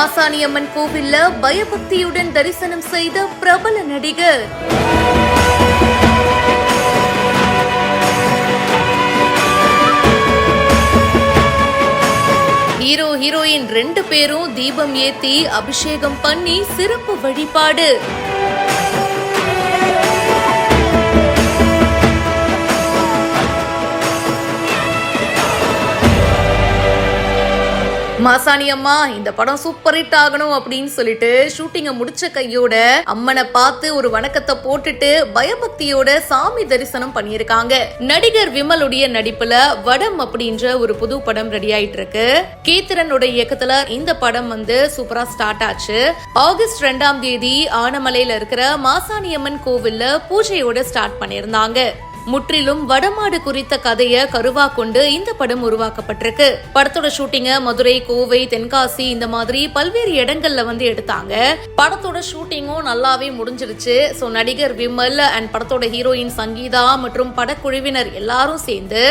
மாசாணியம்மன் கோவில்ல பயபக்தியுடன் தரிசனம் செய்த பிரபல நடிகர். ஹீரோ ஹீரோயின் 2 பேரும் தீபம் ஏத்தி அபிஷேகம் பண்ணி சிறப்பு வழிபாடு. மாசாணி அம்மா இந்த படம் சூப்பர் ஹிட் ஆகணும் அப்படின்னு சொல்லிட்டு ஷூட்டிங்க முடிச்ச கையோட அம்மனை பார்த்து ஒரு வணக்கத்தை போட்டுட்டு பயபக்தியோட சாமி தரிசனம் பண்ணியிருக்காங்க. நடிகர் விமலுடைய நடிப்புல வடம் அப்படின்ற ஒரு புது படம் ரெடி ஆயிட்டு இருக்கு. கீர்த்தனோட இயக்கத்துல இந்த படம் சூப்பரா ஸ்டார்ட் ஆச்சு. ஆகஸ்ட் 2ஆம் தேதி ஆனமலையில இருக்கிற மாசாணி அம்மன் கோவில்ல பூஜையோட ஸ்டார்ட் பண்ணிருந்தாங்க. முற்றிலும் வடமாடு குறித்த கதையை கருவா கொண்டு இந்த படம் உருவாக்கப்பட்டிருக்கு. படத்தோட ஷூட்டிங்க மதுரை, கோவை, தென்காசி இந்த மாதிரி பல்வேறு இடங்கள்ல எடுத்தாங்க. படத்தோட ஷூட்டிங்கும் நல்லாவே முடிஞ்சிருச்சு. சோ நடிகர் விமல் அண்ட் படத்தோட ஹீரோயின் சங்கீதா மற்றும் படக்குழுவினர் எல்லாரும் சேர்ந்து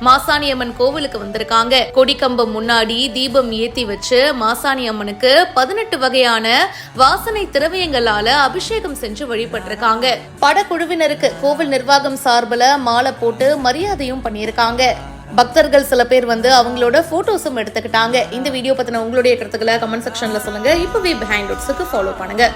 மாசாணி அம்மன் கோவிலுக்கு வந்திருக்காங்க. கொடிக்கம்பம் முன்னாடி தீபம் ஏத்தி வச்சு மாசாணி அம்மனுக்கு 18 வகையான வாசனை திரவியங்களால அபிஷேகம் செஞ்சு வழிபட்டிருக்காங்க. படக்குழுவினருக்கு கோவில் நிர்வாகம் சார்பில் மாலை போட்டு மரியாதையும் பண்ணியிருக்காங்க. பக்தர்கள் சில பேர் அவங்களோட போட்டோஸும் எடுத்துக்கிட்டாங்க. இந்த வீடியோ பத்தின உங்களுடைய கருத்துக்களை கமெண்ட் செக்ஷன்ல சொல்லுங்க. இப்பவே பிஹைண்ட் வுட்ஸ்க்கு ஃபாலோ பண்ணுங்க.